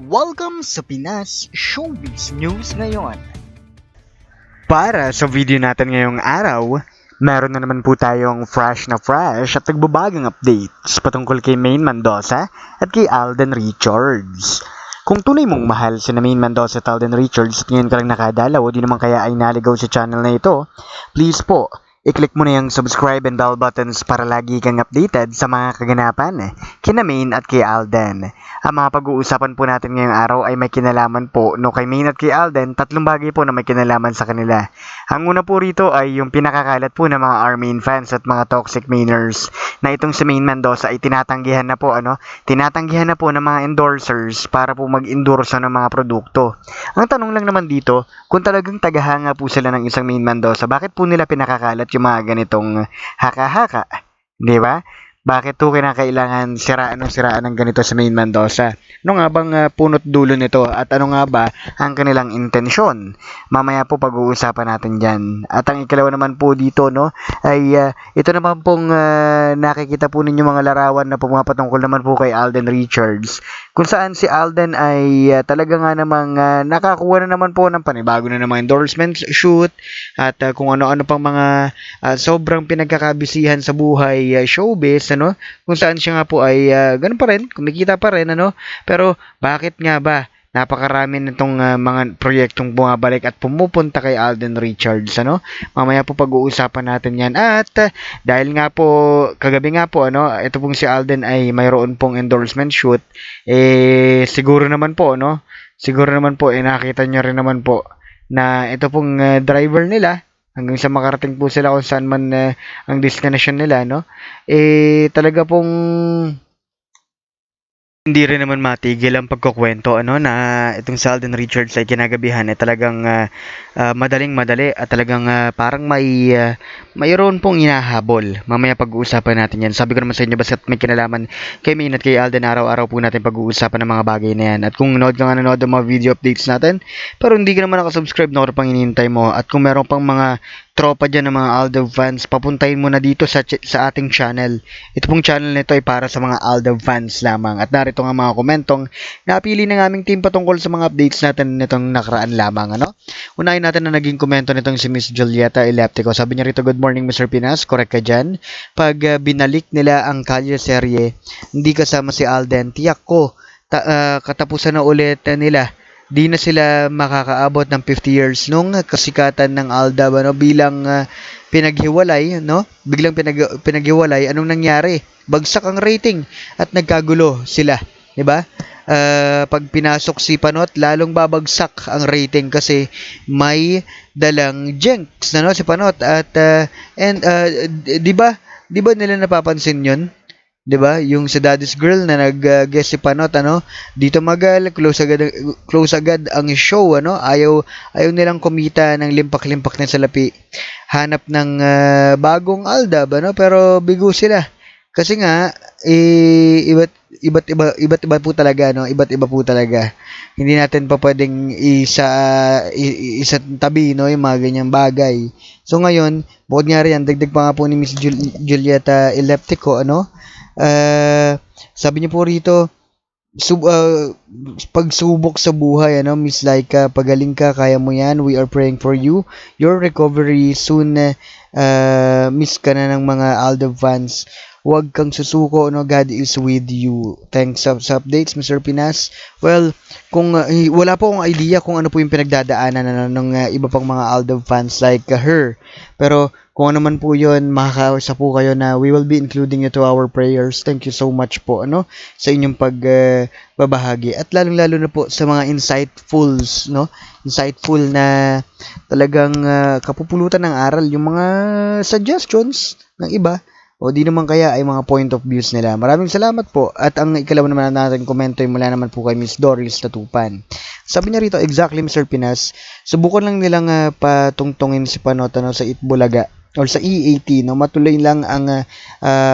Welcome sa Pinas Showbiz News ngayon. Para sa video natin ngayong araw, meron na naman po tayong fresh at nagbabagang updates patungkol kay Maine Mendoza at kay Alden Richards. Kung tunay mong mahal si Maine Mendoza at Alden Richards at ngayon ka lang nakadalaw o di naman kaya ay naligaw sa channel na ito, please po, i-click mo na yung subscribe and bell buttons para lagi kang updated sa mga kaganapan kina Maine at kay Alden. Ang mga pag-uusapan po natin ngayong araw ay may kinalaman po kay Maine at kay Alden, tatlong bagay po na may kinalaman sa kanila. Ang una po rito ay yung pinakakalat po ng mga Armin fans at mga toxic Mainers na itong si Maine Mendoza ay tinatanggihan na po ng mga endorsers para po mag-endorse ng mga produkto. Ang tanong lang naman dito, kung talagang tagahanga po sila ng isang Maine Mendoza, bakit po nila pinakakalat yung mga ganitong haka-haka? Di ba? Bakit po kinakailangan siraan ng ganito sa Maine Mendoza? Ano nga bang punot dulo nito at ano nga ba ang kanilang intensyon? Mamaya po pag-uusapan natin dyan. At ang ikalawa naman po dito ay ito naman pong nakikita po ninyo mga larawan na pumapatungkol naman po kay Alden Richards. Kung saan si Alden ay talaga nga namang nakakuha na naman po ng panibago na namang endorsement shoot at kung ano-ano pang mga sobrang pinagkakabisihan sa buhay showbiz, kung saan siya nga po ay ganun pa rin, kumikita pa rin, pero bakit nga ba napakarami nitong mga proyektong bumabalik at pumupunta kay Alden Richards, mamaya po pag-uusapan natin yan. At dahil nga po kagabi nga po ito pong si Alden ay mayroon pong endorsement shoot, siguro naman po nakita nyo rin naman po na ito pong driver nila hanggang sa makarating po sila kung saan man ang destination nila, talaga pong hindi rin naman matigil ang pagkukwento na itong si Alden Richards ay kinagabihan ay talagang madaling-madali at talagang parang mayroon pong inahabol. Mamaya pag-uusapan natin yan. Sabi ko naman sa inyo basta't may kinalaman kay Maine at kay Alden, araw-araw po natin pag-uusapan ng mga bagay na yan. At kung nanood ka nga nanood ng mga video updates natin, pero hindi ka naman nakasubscribe, ano pang hinihintay mo? At kung meron pang mga tropa dyan ng mga Alden fans, papuntahin mo na dito sa ating channel. Ito pong channel nito ay para sa mga Alden fans lamang. At narito nga mga komentong napili ng aming team patungkol sa mga updates natin nitong nakaraan lamang. Unahin natin na naging komento nitong si Miss Julieta Eleptico. Sabi niya rito, good morning Mr. Pinas, correct ka dyan. Pag binalik nila ang Kalye serye, hindi kasama si Alden, tiyak ko katapusan na ulit nila. Di na sila makakaabot ng 50 years nung kasikatan ng Aldab bilang pinaghiwalay, biglang pinaghiwalay. Anong nangyari? Bagsak ang rating at nagkagulo sila, 'di ba? Pag pinasok si Panot, lalong babagsak ang rating kasi may dalang jinx si Panot at di ba nila napapansin 'yon? 'Di ba? Yung sa Daddy's Girl na nag-guest si Panot, dito magal, close agad ang show, ayaw nilang kumita ng limpak-limpak na salapi. Hanap ng bagong Aldab, pero bigo sila. Kasi nga iba't iba po talaga, iba't-iba po talaga. Hindi natin pa pwedeng isa tabi, yung mga ganyang bagay. So ngayon, bukod nga riyan, dagdag pa nga po ni Miss Julieta Eleptico, sabi niyo po rito, pagsubok sa buhay, Miss Laika, pagaling ka, kaya mo yan, we are praying for you, your recovery soon, miss ka na ng mga Aldo fans, huwag kang susuko, God is with you. Thanks sa updates, Mr. Pinas. Well, kung wala po akong idea kung ano po yung pinagdadaanan ng iba pang mga Aldo fans like her, pero kung ano man po yun, makakausap po kayo na we will be including you to our prayers. Thank you so much po sa inyong pagbabahagi. At lalong-lalo na po sa mga insightfuls, insightful na talagang kapupulutan ng aral, yung mga suggestions ng iba, o di naman kaya ay mga point of views nila. Maraming salamat po. At ang ikalawa naman natin komento ay mula naman po kay Miss Doris Tatupan. Sabi niya rito, exactly Mr. Pinas, subukan lang nilang patungtungin si Panot sa Itbulaga or sa E18, matuloy lang ang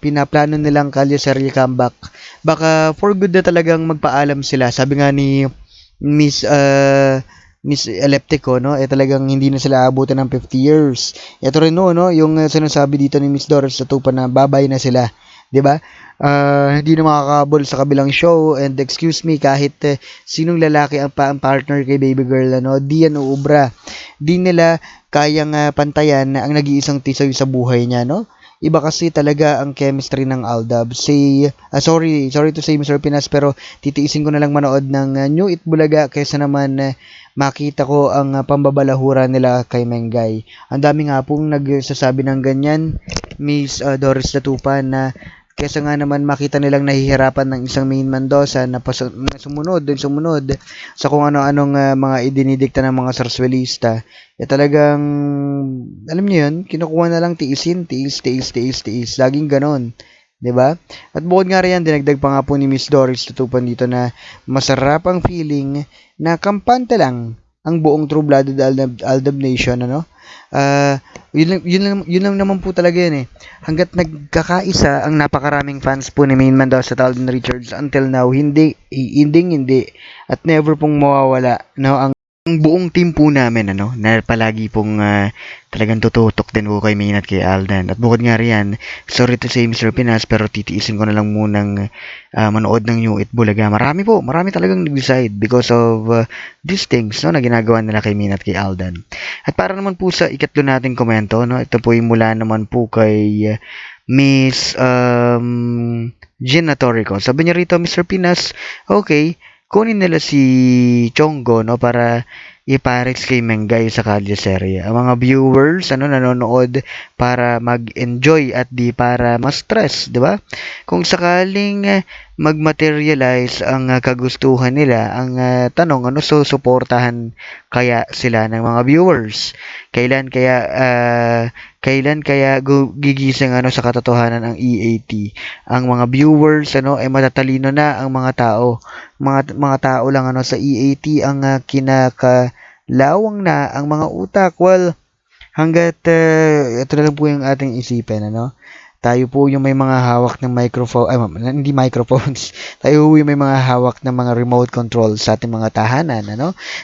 pinaplano nilang Kalye serye comeback. Baka for good na talagang magpaalam sila. Sabi nga ni Miss Eleptico, talagang hindi na sila abutan ng 50 years. Ito rin yung sinasabi dito ni Miss Doris Tatupan na babay na sila 'di ba? Hindi na makakabol sa kabilang show, and excuse me, kahit sinong lalaki ang partner kay baby girl, di yan uubra. Di nila kayang pantayan na ang nag-iisang tisoy sa buhay niya, no? Iba kasi talaga ang chemistry ng Aldab. Sorry to say, Mr. Pinas, pero titiisin ko na lang manood ng New It Bulaga kaysa naman makita ko ang pambabalahura nila kay Mengay. Ang dami nga pong nagsasabi ng ganyan, Miss Doris Latupan, na kesa nga naman makita nilang nahihirapan ng isang Main Mendoza na sumunod sa kung ano-anong mga idinidikta ng mga sarswelista, talagang, alam niyo yun, kinukuha na lang tiis, laging ganon. 'Di ba? At bukod nga riyan, dinagdag pa nga po ni Miss Doris Tutupan dito na masarap ang feeling na kampante lang ang buong True-Blooded Aldab Nation, ano? Yun lang naman po talaga yun eh. Hanggat nagkakaisa ang napakaraming fans po ni Main Mendoza at Alden Richards until now, hindi at never pong mawawala, no, ang buong team po namin, na palagi pong talagang tututok din po kay Main at kay Alden. At bukod nga riyan, sorry to say, Mr. Pinas, pero titiisin ko na lang munang manood ng New It Bulaga. Marami talagang nag-decide because of these things, no, na ginagawa nila kay Main at kay Alden. At para naman po sa ikatlo nating komento, no, ito po yung mula naman po kay Miss Gina Torrico. Sabi niya rito, Mr. Pinas, okay, kunin nila si Chongo, no, para ipares kay Mengay sa Kalye Serye. Ang mga viewers nanonood para mag-enjoy at di para ma-stress, 'di ba? Kung sakaling mag-materialize ang kagustuhan nila, ang tanong, susuportahan kaya sila ng mga viewers? Kailan kaya gigising sa katotohanan ang EAT? Ang mga viewers ay matatalino na, ang mga tao, mga tao lang sa EAT ang kinakalawang na ang mga utak. Well, hanggat ito na lang po yung ating isipin, tayo po yung may mga hawak ng microphone, hindi microphones. Tayo po yung may mga hawak ng mga remote control sa ating mga tahanan,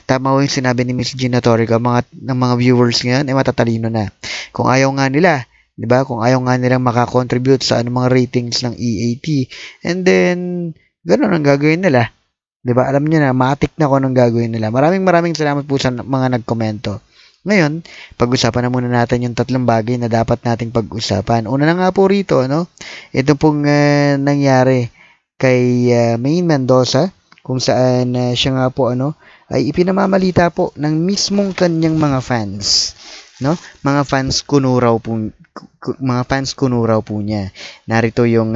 Tama po yung sinabi ni Miss Gina Torrica, ng mga viewers ngayon ay matatalino na. Kung ayaw nga nila, 'di ba? Kung ayaw nga nilang makakontribute sa mga ratings ng EAT, and then ganun ang gagawin nila. 'Di ba? Alam niyo na, matik na kung anong gagawin nila. Maraming salamat po sa mga nagkomento. Ngayon, pag-usapan na muna natin yung tatlong bagay na dapat nating pag-usapan. Una na nga po rito, ito pong nangyari kay Main Mendoza, kung saan siya nga po ay ipinamamalita po ng mismong kanyang mga fans, mga fans kuno raw po niya. Narito yung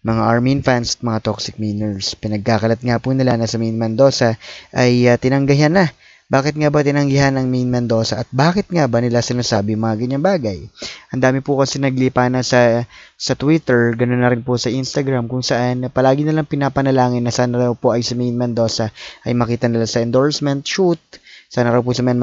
mga Armin fans at mga Toxic Miners. Pinagkakalat nga po nila na sa Main Mendoza ay tinanggihan na. Bakit nga ba tinanggihan ng Main Mendoza at bakit nga ba nila sinasabi mga ganyang bagay? Ang dami po kasi naglipa na sa Twitter, ganoon na rin po sa Instagram, kung saan palagi na lang pinapanalangin na sana raw po ay si Main Mendoza ay makita nila sa endorsement shoot. Sana raw po sa Main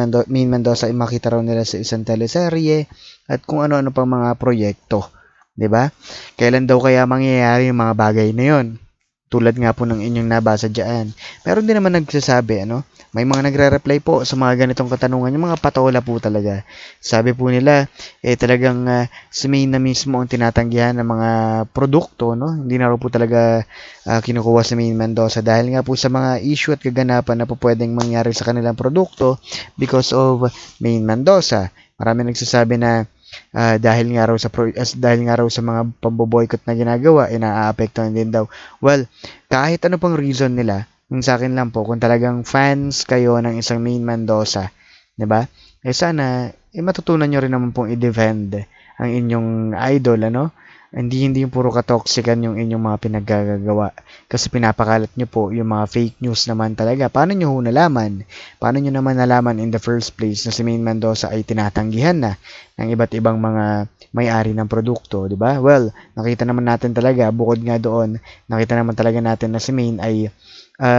Mendoza ay makita raw nila sa isang teleserye at kung ano-ano pang mga proyekto. 'Di ba? Kailan daw kaya mangyayari yung mga bagay na 'yon? Tulad nga po ng inyong nabasa diyan. Meron din naman nagsasabi, may mga nagre-reply po sa mga ganitong katanungan, yung mga patola po talaga. Sabi po nila, talagang si Main na mismo ang tinatanggihan ng mga produkto, Hindi na raw po talaga kinukuha si Main Mendoza dahil nga po sa mga issue at kaganapan na po pwedeng mangyari sa kanilang produkto because of Main Mendoza. Marami nagsasabi na dahil nga raw sa mga pamboboykot na ginagawa, naaapektuhan din daw. Well, kahit ano pang reason nila, yung sa akin lang po, kung talagang fans kayo ng isang Main Mendoza, 'di ba? Sana matutunan niyo rin naman pong i-defend ang inyong idol, Hindi yung puro katoksikan yung inyong mga pinaggagawa. Kasi pinapakalat nyo po yung mga fake news naman talaga. Paano nyo nalaman? Paano nyo naman nalaman in the first place na si Main Mendoza ay tinatanggihan na ng iba't ibang mga may-ari ng produkto, di ba? Well, nakita naman natin talaga, bukod nga doon, nakita naman talaga natin na si Main ay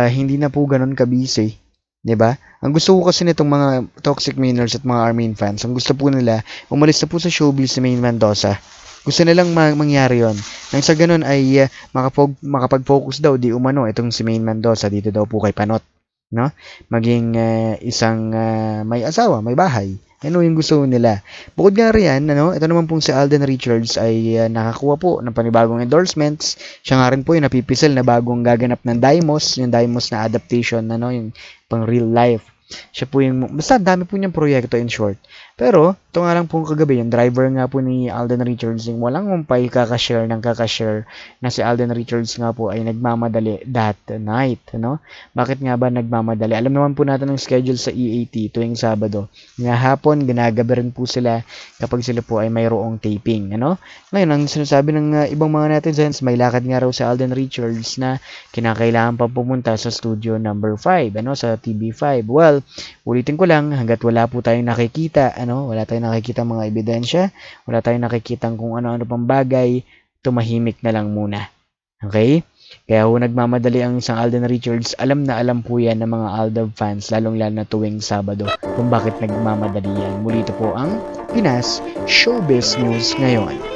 hindi na po ganun kabisi. 'Di ba? Ang gusto ko kasi nitong mga Toxic Miners at mga Armin fans, ang gusto po nila, umalis na po sa showbiz si Main Mendoza. Gusto nilang mangyari yon. Nang sa ganun ay makapag-focus daw di umano itong si Main Mendoza dito daw po kay Panot. no? Maging isang may asawa, may bahay. Ano yung gusto nila. Bukod nga riyan, ito naman pong si Alden Richards ay nakakuha po ng panibagong endorsements. Siya nga rin po yung napipisil na bagong gaganap ng Daimos, yung Daimos na adaptation, yung pang real life. Siya po yung, basta dami po niyang proyekto in short. Pero, ito nga lang po kagabi, yung driver nga po ni Alden Richards, yung walang umpay kakashare na si Alden Richards nga po ay nagmamadali that night, Bakit nga ba nagmamadali? Alam naman po natin ang schedule sa EAT tuwing Sabado. Nga hapon, ginagabi rin po sila kapag sila po ay mayroong taping, Ngayon, ang sinasabi ng ibang mga netizens, may lakad nga raw si Alden Richards na kinakailangan pa pumunta sa studio number 5, sa TV5. Well, ulitin ko lang, hanggat wala po tayong nakikita, wala tayong nakikita mga ebidensya, wala tayong nakikita kung ano-ano pang bagay, tumahimik na lang muna. Okay? Kaya nagmamadali ang isang Alden Richards, alam na alam po yan ng mga Aldab fans, lalong-lalo na tuwing Sabado, kung bakit nagmamadali yan. Muli ito po ang Pinas Showbiz News ngayon.